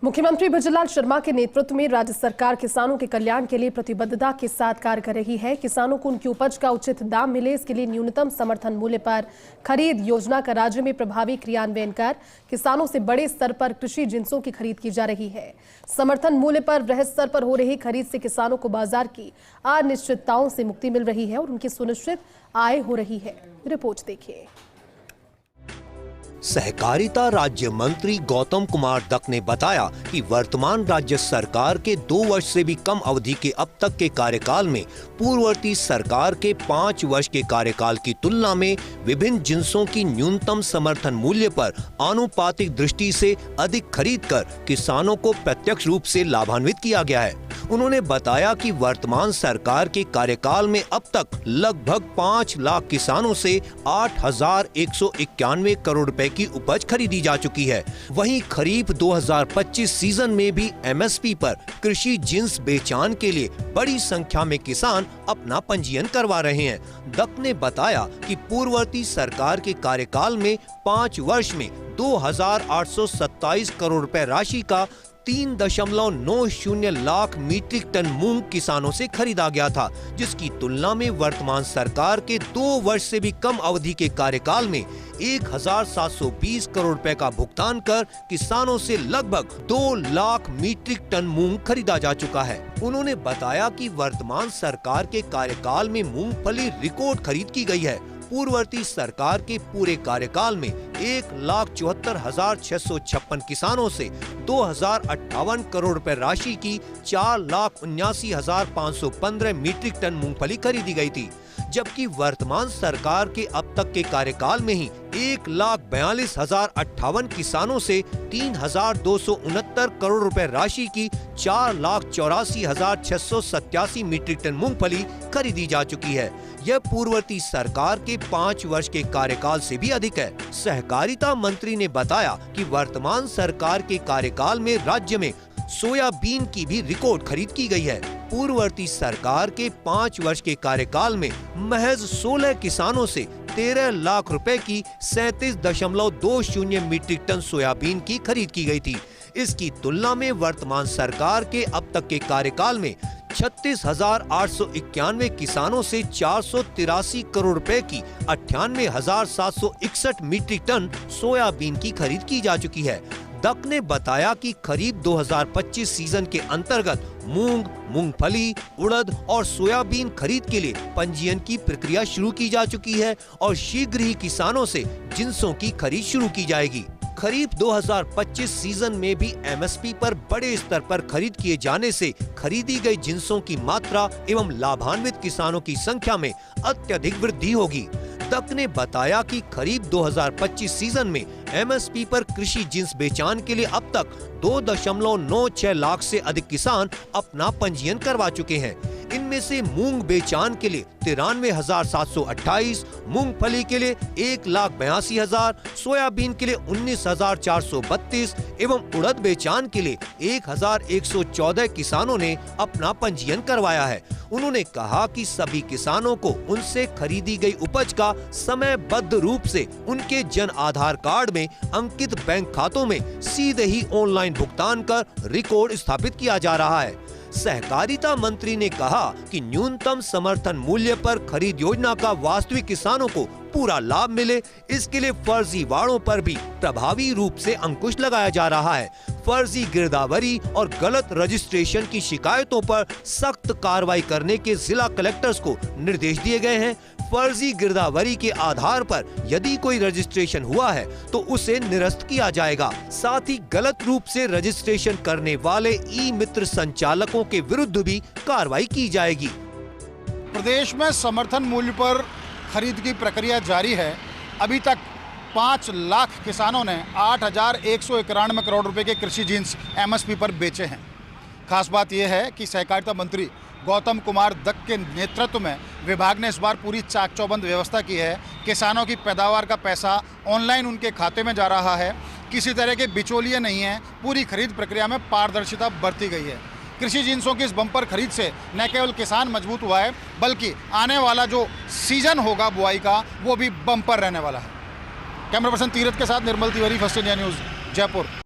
मुख्यमंत्री भजनलाल शर्मा के नेतृत्व में राज्य सरकार किसानों के कल्याण के लिए प्रतिबद्धता के साथ कार्य कर रही है। किसानों को उनकी उपज का उचित दाम मिले, इसके लिए न्यूनतम समर्थन मूल्य पर खरीद योजना का राज्य में प्रभावी क्रियान्वयन कर किसानों से बड़े स्तर पर कृषि जिन्सों की खरीद की जा रही है। समर्थन मूल्य पर वृहद स्तर पर हो रही खरीद से किसानों को बाजार की अनिश्चितताओं से मुक्ति मिल रही है और उनकी सुनिश्चित आय हो रही है। रिपोर्ट देखिए। सहकारिता राज्य मंत्री गौतम कुमार दत्त ने बताया कि वर्तमान राज्य सरकार के 2 वर्ष से भी कम अवधि के अब तक के कार्यकाल में पूर्ववर्ती सरकार के 5 वर्ष के कार्यकाल की तुलना में विभिन्न जिन्सों की न्यूनतम समर्थन मूल्य पर आनुपातिक दृष्टि से अधिक खरीद कर किसानों को प्रत्यक्ष रूप से लाभान्वित किया गया है। उन्होंने बताया कि वर्तमान सरकार के कार्यकाल में अब तक लगभग 5 लाख किसानों से 8,191 करोड़ रुपए की उपज खरीदी जा चुकी है। वहीं खरीफ 2025 सीजन में भी एमएसपी पर कृषि जिन्स बेचान के लिए बड़ी संख्या में किसान अपना पंजीयन करवा रहे हैं। दत्त ने बताया कि पूर्ववर्ती सरकार के कार्यकाल में 5 वर्ष में 2,827 करोड़ रुपए राशि का 3.90 लाख मीट्रिक टन मूंग किसानों से खरीदा गया था, जिसकी तुलना में वर्तमान सरकार के 2 वर्ष से भी कम अवधि के कार्यकाल में 1,720 करोड़ रुपए का भुगतान कर किसानों से लगभग 2 लाख मीट्रिक टन मूंग खरीदा जा चुका है। उन्होंने बताया कि वर्तमान सरकार के कार्यकाल में मूंगफली रिकॉर्ड खरीद की गई है। पूर्ववर्ती सरकार के पूरे कार्यकाल में 1,74,656 किसानों से 2,058 करोड़ रुपए राशि की 4,79,515 मीट्रिक टन मूंगफली खरीदी गई थी, जबकि वर्तमान सरकार के अब तक के कार्यकाल में ही 1,42,058 किसानों से 3,269 करोड़ रुपए राशि की 4,84,687 मीट्रिक टन मूंगफली खरीदी जा चुकी है। यह पूर्ववर्ती सरकार के 5 वर्ष के कार्यकाल से भी अधिक है। सहकारिता मंत्री ने बताया कि वर्तमान सरकार के कार्यकाल में राज्य में सोयाबीन की भी रिकॉर्ड खरीद की गई है। पूर्ववर्ती सरकार के 5 वर्ष के कार्यकाल में महज 16 किसानों से 13 लाख रुपए की 37.20 मीट्रिक टन सोयाबीन की खरीद की गई थी। इसकी तुलना में वर्तमान सरकार के अब तक के कार्यकाल में 36,891 किसानों से 483 करोड़ रुपए की 98,761 मीट्रिक टन सोयाबीन की खरीद की जा चुकी है। दत्त ने बताया कि खरीफ 2025 सीजन के अंतर्गत मूंग, मूंगफली, उड़द और सोयाबीन खरीद के लिए पंजीयन की प्रक्रिया शुरू की जा चुकी है और शीघ्र ही किसानों से जिन्सों की खरीद शुरू की जाएगी। खरीफ 2025 सीजन में भी एमएसपी पर बड़े स्तर पर खरीद किए जाने से खरीदी गई जिन्सों की मात्रा एवं लाभान्वित किसानों की संख्या में अत्यधिक वृद्धि होगी। दत्त ने बताया कि खरीफ 2025 सीजन में एमएसपी पर कृषि जिन्स बेचान के लिए अब तक 2.96 लाख से अधिक किसान अपना पंजीयन करवा चुके हैं। इनमें से मूंग बेचान के लिए 93,728, मूंगफली के लिए 1,82,000, सोयाबीन के लिए 19,432 एवं उड़द बेचान के लिए 1,114 किसानों ने अपना पंजीयन करवाया है। उन्होंने कहा कि सभी किसानों को उनसे खरीदी गई उपज का समयबद्ध रूप से उनके जन आधार कार्ड में अंकित बैंक खातों में सीधे ही ऑनलाइन भुगतान कर रिकॉर्ड स्थापित किया जा रहा है। सहकारिता मंत्री ने कहा कि न्यूनतम समर्थन मूल्य पर खरीद योजना का वास्तविक किसानों को पूरा लाभ मिले, इसके लिए फर्जीवाड़ों पर भी प्रभावी रूप से अंकुश लगाया जा रहा है। फर्जी गिरदावरी और गलत रजिस्ट्रेशन की शिकायतों पर सख्त कार्रवाई करने के जिला कलेक्टर्स को निर्देश दिए गए हैं। फर्जी गिरदावरी के आधार पर यदि कोई रजिस्ट्रेशन हुआ है तो उसे निरस्त किया जाएगा। साथ ही गलत रूप से रजिस्ट्रेशन करने वाले ई मित्र संचालकों के विरुद्ध भी कार्रवाई की जाएगी। प्रदेश में समर्थन मूल्य पर खरीद की प्रक्रिया जारी है। अभी तक 5 लाख किसानों ने 8,191 करोड़ रुपए के कृषि जिन्स एमएसपी पर बेचे हैं। खास बात यह है कि सहकारिता मंत्री गौतम कुमार दत्त के नेतृत्व में विभाग ने इस बार पूरी चाक चौबंद व्यवस्था की है। किसानों की पैदावार का पैसा ऑनलाइन उनके खाते में जा रहा है। किसी तरह के बिचौलिए नहीं हैं। पूरी खरीद प्रक्रिया में पारदर्शिता बरती गई है। कृषि जिन्सों की इस बम्पर खरीद से न केवल किसान मजबूत हुआ है, बल्कि आने वाला जो सीजन होगा बुआई का वो भी बम्पर रहने वाला है। कैमरा पर्सन तीरथ के साथ Nirmal Tiwari, First India News, Jaipur.